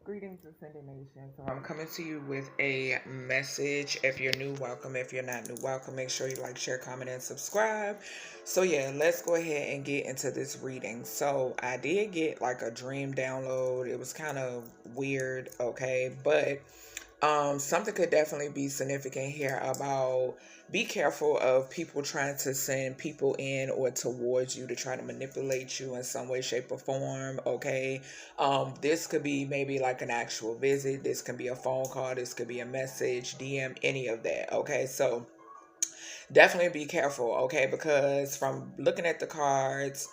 Greetings, Ascended Nation. So I'm coming to you with a message. If you're new, welcome. If you're not new, welcome. Make sure you like, share, comment, and subscribe. So yeah, let's go ahead and get into this reading. So I did get like a dream download. It was kind of weird, okay, but something could definitely be significant here about be careful of people trying to send people in or towards you to try to manipulate you in some way, shape, or form. Okay. This could be maybe like an actual visit. This can be a phone call. This could be a message, DM, any of that. Okay. So definitely be careful. Okay. Because from looking at the cards,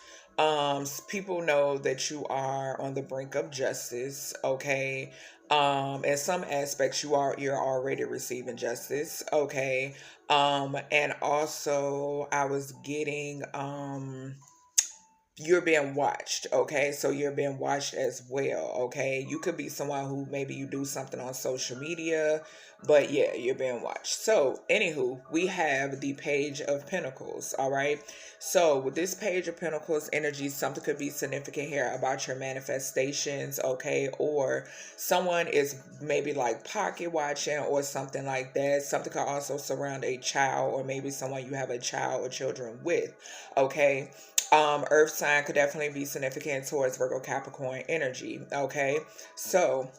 people know that you are on the brink of justice. Okay. In some aspects you're already receiving justice. Okay. And also I was getting you're being watched. Okay, so you're being watched as well. Okay, you could be someone who maybe you do something on social media, but yeah, you're being watched. So anywho, we have the Page of Pentacles. All right, so with this Page of Pentacles energy, something could be significant here about your manifestations. Okay, or someone is maybe like pocket watching or something like that. Something could also surround a child, or maybe someone you have a child or children with. Okay, earth sign could definitely be significant towards Virgo Capricorn energy. Okay, so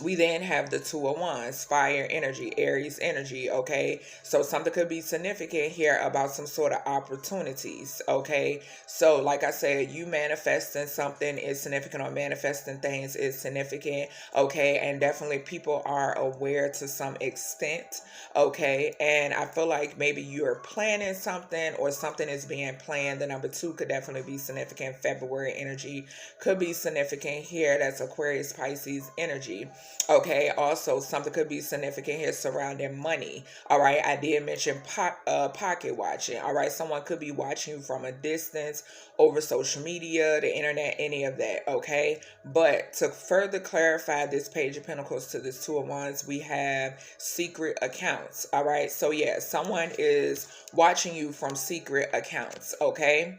we then have the Two of Wands, fire energy, Aries energy. Okay, so something could be significant here about some sort of opportunities. Okay, so like I said, you manifesting something is significant, or manifesting things is significant. Okay, and definitely people are aware to some extent. Okay, and I feel like maybe you're planning something or something is being planned. The number two could definitely be significant. February energy could be significant here. That's Aquarius, Pisces energy. Okay, also something could be significant here surrounding money. All right, I did mention pocket watching. All right, someone could be watching you from a distance over social media, the internet, any of that. Okay, but to further clarify this Page of Pentacles to this Two of Wands, we have secret accounts. All right, so yeah, someone is watching you from secret accounts. Okay,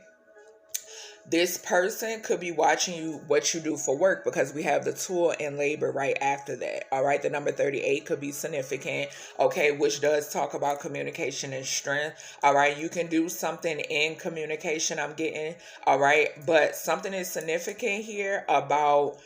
this person could be watching you what you do for work, because we have the tool and labor right after that. All right, the number 38 could be significant. Okay, which does talk about communication and strength. All right, you can do something in communication, I'm getting. All right, but something is significant here about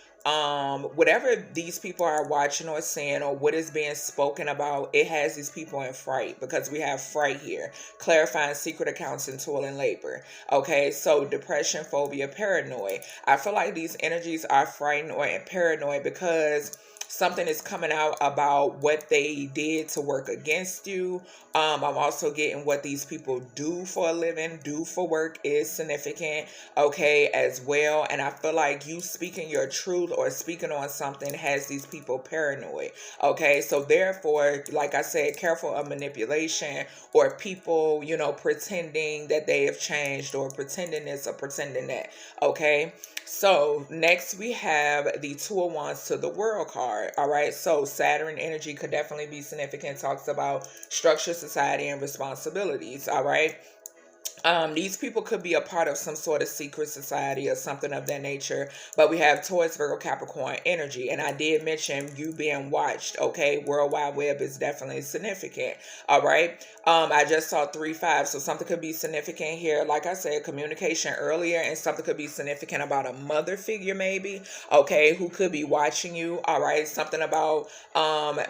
whatever these people are watching or seeing, or what is being spoken about, it has these people in fright, because we have fright here, clarifying secret accounts and toil and labor. Okay, so depression, phobia, paranoid. I feel like these energies are frightened or paranoid because something is coming out about what they did to work against you. I'm also getting what these people do for a living, do for work is significant, okay, as well. And I feel like you speaking your truth or speaking on something has these people paranoid. Okay, so therefore, like I said, careful of manipulation, or people, pretending that they have changed, or pretending this or pretending that. Okay, so next we have the Two of Wands to the World card. All right, so Saturn energy could definitely be significant. Talks about structure, society, and responsibilities. All right. These people could be a part of some sort of secret society or something of that nature, but we have Taurus, Virgo, Capricorn energy, and I did mention you being watched. Okay, World Wide Web is definitely significant. All right, I just saw 3-5, so something could be significant here. Like I said, communication earlier, and something could be significant about a mother figure, maybe. Okay, who could be watching you. All right, something about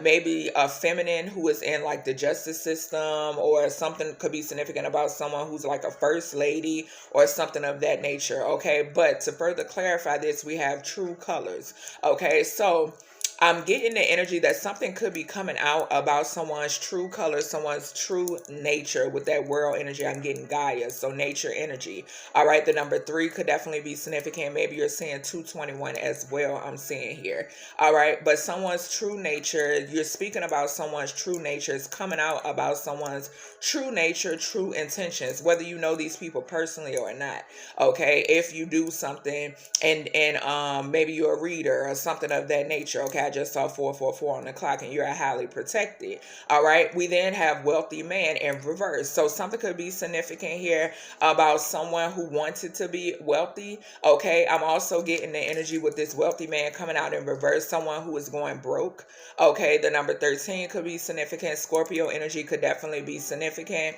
maybe a feminine who is in like the justice system, or something could be significant about someone who's like a first lady or something of that nature. Okay, but to further clarify this, we have true colors. Okay, so I'm getting the energy that something could be coming out about someone's true color, someone's true nature. With that world energy, I'm getting Gaia, so nature energy. All right, the number 3 could definitely be significant. Maybe you're seeing 221 as well, I'm seeing here. All right, but someone's true nature, you're speaking about someone's true nature, is coming out about someone's true nature, true intentions, whether you know these people personally or not. Okay, if you do something and maybe you're a reader or something of that nature. Okay, I just saw 444 on the clock, and you're highly protected. All right. We then have wealthy man in reverse. So something could be significant here about someone who wanted to be wealthy. Okay. I'm also getting the energy with this wealthy man coming out in reverse, someone who is going broke. Okay. The number 13 could be significant. Scorpio energy could definitely be significant.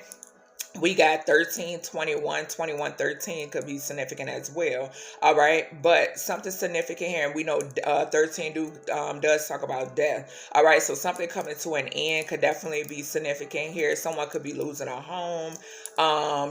We got 13, 21, 21, 13 could be significant as well. All right. But something significant here. And we know 13 does talk about death. All right. So something coming to an end could definitely be significant here. Someone could be losing a home.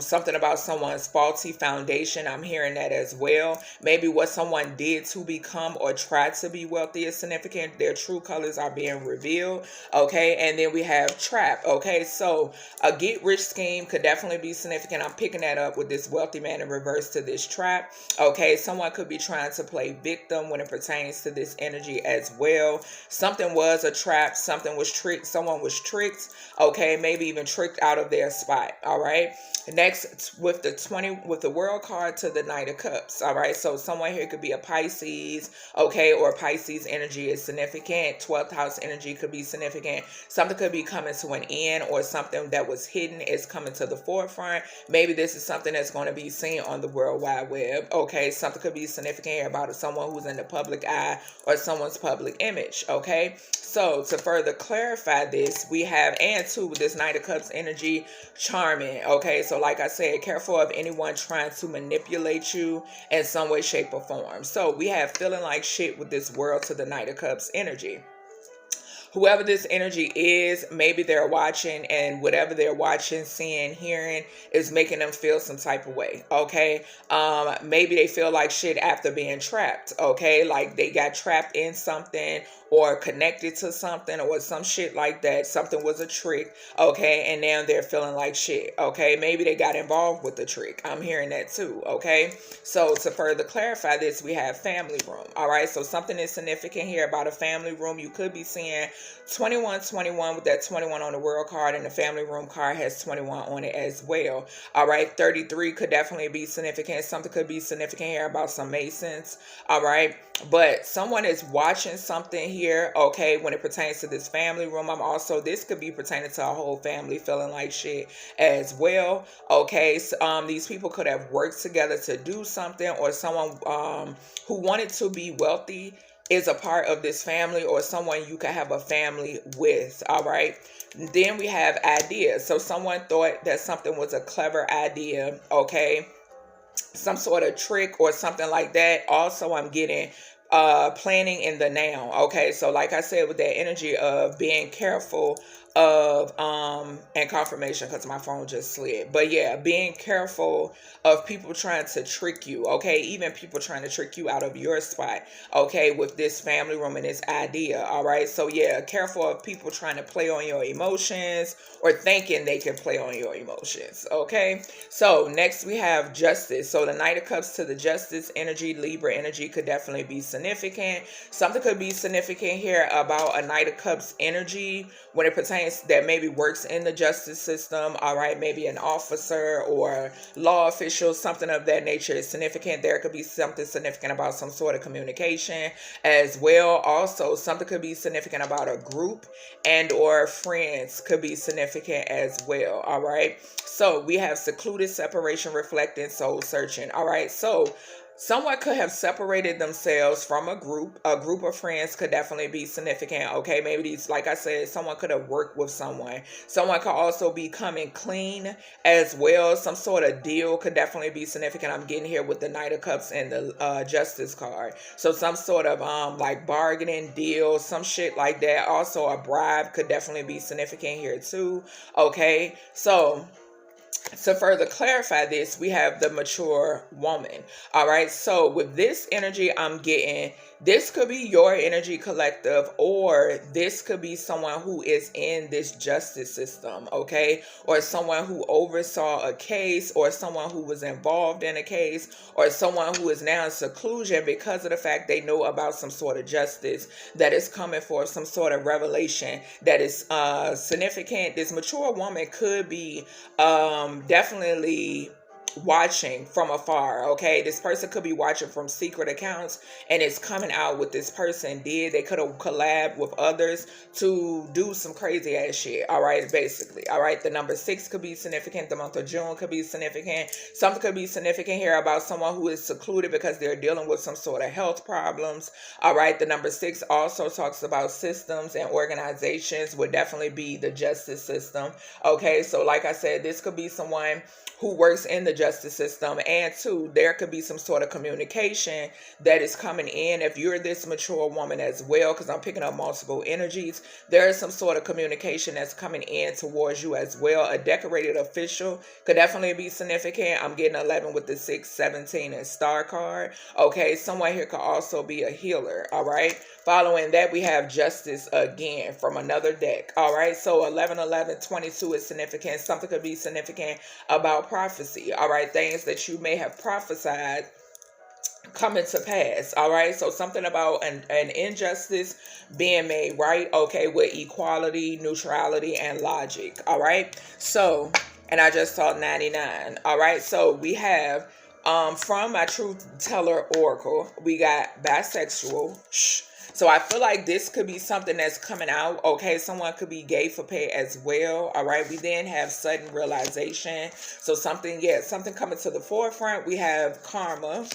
Something about someone's faulty foundation. I'm hearing that as well. Maybe what someone did to become or try to be wealthy is significant. Their true colors are being revealed. Okay. And then we have trap. Okay. So a get rich scheme could definitely be significant. I'm picking that up with this wealthy man in reverse to this trap. Okay. Someone could be trying to play victim when it pertains to this energy as well. Something was a trap. Something was tricked. Someone was tricked. Okay. Maybe even tricked out of their spot. All right. Next, with the world card to the Knight of Cups. All right. So someone here could be a Pisces. Okay. Or Pisces energy is significant. 12th house energy could be significant. Something could be coming to an end, or something that was hidden is coming to the forefront. Maybe this is something that's going to be seen on the World Wide Web. Okay. Something could be significant here about someone who's in the public eye or someone's public image. Okay. So to further clarify this, we have, and two, with this Knight of Cups energy, charming. Okay. So like I said, careful of anyone trying to manipulate you in some way, shape, or form. So we have feeling like shit with this world to the Knight of Cups energy. Whoever this energy is, maybe they're watching, and whatever they're watching, seeing, hearing is making them feel some type of way. Okay. Maybe they feel like shit after being trapped. Okay. Like they got trapped in something or connected to something or some shit like that. Something was a trick. Okay. And now they're feeling like shit. Okay. Maybe they got involved with the trick. I'm hearing that too. Okay. So to further clarify this, we have family room. All right. So something is significant here about a family room. You could be seeing 21 with that 21 on the world card, and the family room card has 21 on it as well. All right. 33 could definitely be significant. Something could be significant here about some Masons. All right. But someone is watching something here. Okay. When it pertains to this family room, this could be pertaining to a whole family feeling like shit as well. Okay. So, these people could have worked together to do something, or someone who wanted to be wealthy is a part of this family, or someone you could have a family with. All right. Then we have ideas. So someone thought that something was a clever idea. Okay. Some sort of trick or something like that. Also, I'm getting planning in the now. Okay. So like I said, with that energy of being careful of and confirmation, because my phone just slid, but yeah, being careful of people trying to trick you. Okay. Even people trying to trick you out of your spot. Okay. With this family room and this idea. All right. So yeah, careful of people trying to play on your emotions or thinking they can play on your emotions. Okay. So next we have justice. So the Knight of Cups to the justice energy, Libra energy could definitely be significant. Something could be significant here about a Knight of Cups energy when it pertains that maybe works in the justice system. All right. Maybe an officer or law official, something of that nature is significant. There could be something significant about some sort of communication as well. Also, something could be significant about a group and or friends could be significant as well. All right. So we have secluded, separation, reflecting, soul searching. All right. So someone could have separated themselves from a group. A group of friends could definitely be significant. Okay, maybe these, like I said, someone could have worked with someone. Someone could also be coming clean as well. Some sort of deal could definitely be significant. I'm getting here with the Knight of Cups and the Justice card. So some sort of like bargaining deal, some shit like that. Also a bribe could definitely be significant here too. Okay, so to further clarify this, we have the mature woman. All right. So with this energy, I'm getting, this could be your energy collective, or this could be someone who is in this justice system. Okay. Or someone who oversaw a case, or someone who was involved in a case, or someone who is now in seclusion because of the fact they know about some sort of justice that is coming for, some sort of revelation that is significant. This mature woman could be definitely watching from afar. Okay, this person could be watching from secret accounts, and it's coming out what this person did. They could have collabed with others to do some crazy ass shit. All right, basically. All right, the number 6 could be significant. The month of June could be significant. Something could be significant here about someone who is secluded because they're dealing with some sort of health problems. All right, the number 6 also talks about systems and organizations, would definitely be the justice system. Okay, so like I said, this could be someone who works in the justice system, and 2, there could be some sort of communication that is coming in. If you're this mature woman as well, because I'm picking up multiple energies, there is some sort of communication that's coming in towards you as well. A decorated official could definitely be significant. I'm getting 11 with the 6, 17, and star card. Okay, someone here could also be a healer. All right, following that, we have justice again from another deck. All right, so 11, 11, 22 is significant. Something could be significant about prophecy. All right, things that you may have prophesied coming to pass. All right, so something about an injustice being made right. Okay, with equality, neutrality, and logic. All right, so, and I just saw 99. All right, so we have from my truth teller oracle, we got bisexual. So I feel like this could be something that's coming out. Okay, someone could be gay for pay as well. All right, we then have sudden realization. So something coming to the forefront. We have karma.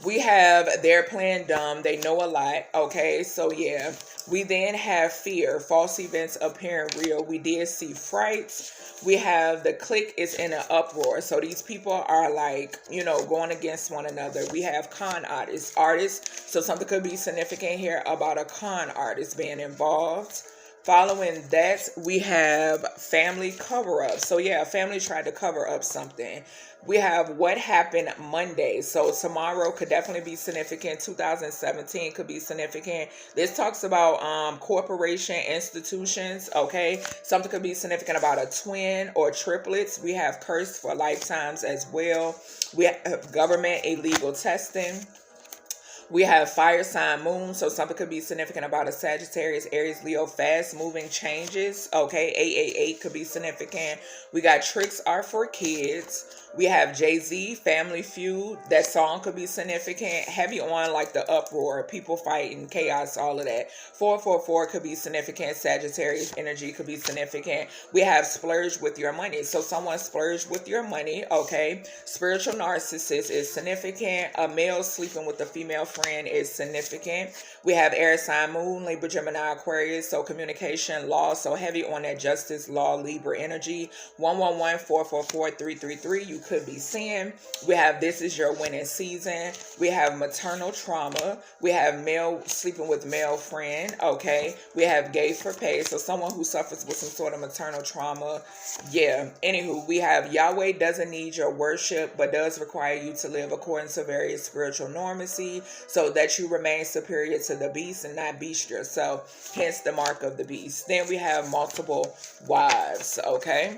We have they're playing dumb. They know a lot. Okay, so yeah. We then have fear. False events appearing real. We did see frights. We have the clique is in an uproar. So these people are like, going against one another. We have con artists. So something could be significant here about a con artist being involved. Following that, we have family cover-up. So yeah, family tried to cover up something. We have what happened Monday. So tomorrow could definitely be significant. 2017 could be significant. This talks about corporation institutions. Okay, something could be significant about a twin or triplets. We have cursed for lifetimes as well. We have government illegal testing. We have fire sign moon, so something could be significant about a Sagittarius, Aries, Leo, fast moving changes. Okay, 888 could be significant. We got tricks are for kids. We have Jay-Z, Family Feud. That song could be significant. Heavy on like the uproar, people fighting, chaos, all of that. 444 could be significant. Sagittarius energy could be significant. We have splurge with your money. So someone splurged with your money. Okay. Spiritual narcissist is significant. A male sleeping with a female friend is significant. We have air sign moon, Libra, Gemini, Aquarius. So communication, law. So heavy on that justice, law, Libra energy. 111 444 333. You could be seeing. We have this is your winning season. We have maternal trauma. We have male sleeping with male friend. Okay. We have gay for pay. So someone who suffers with some sort of maternal trauma. Yeah. Anywho, we have Yahweh doesn't need your worship, but does require you to live according to various spiritual normacy so that you remain superior to the beast and not beast yourself. Hence the mark of the beast. Then we have multiple wives. Okay.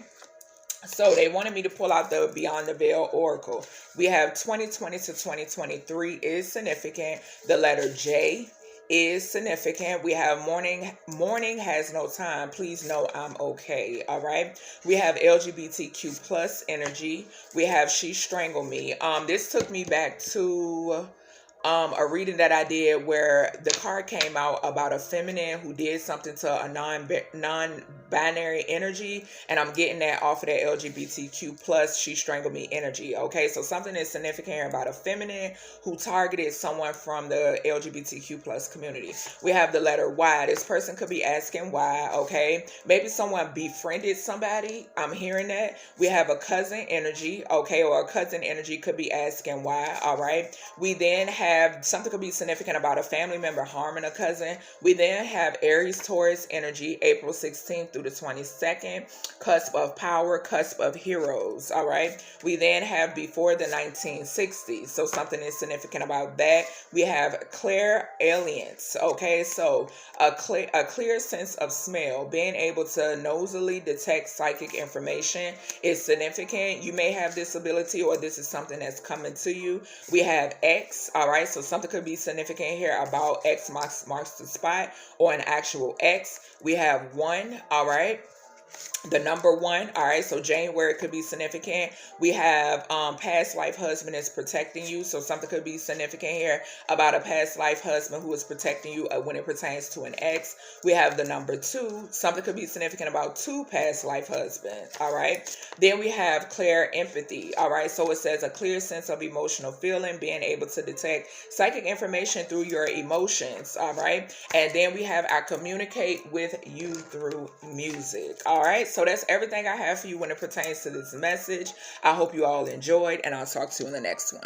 So they wanted me to pull out the Beyond the Veil Oracle. We have 2020 to 2023 is significant. The letter J is significant. We have morning has no time. Please know I'm okay. All right. We have LGBTQ plus energy. We have She Strangled Me. This took me back to a reading that I did where the card came out about a feminine who did something to a non-binary energy, and I'm getting that off of that LGBTQ plus She Strangled Me energy. Okay, so something is significant here about a feminine who targeted someone from the LGBTQ plus community. We have the letter Y. This person could be asking why. Okay, maybe someone befriended somebody. I'm hearing that. We have a cousin energy. Okay, or a cousin energy could be asking why. All right. We then have something could be significant about a family member harming a cousin. We then have Aries Taurus energy, April 16th through the 22nd, cusp of power, cusp of heroes. All right. We then have before the 1960s. So something is significant about that. We have clairalience. Okay. So a clear sense of smell, being able to nosily detect psychic information is significant. You may have this ability or this is something that's coming to you. We have X. All right. So something could be significant here about X marks the spot or an actual X. We have 1. All right. the number 1. All right, so January could be significant. We have past life husband is protecting you, so something could be significant here about a past life husband who is protecting you when it pertains to an ex. We have the number 2. Something could be significant about 2 past life husbands. All right, then we have clear empathy. All right, so it says a clear sense of emotional feeling, being able to detect psychic information through your emotions. All right, and then we have I communicate with you through music. All right, so that's everything I have for you when it pertains to this message. I hope you all enjoyed, and I'll talk to you in the next one.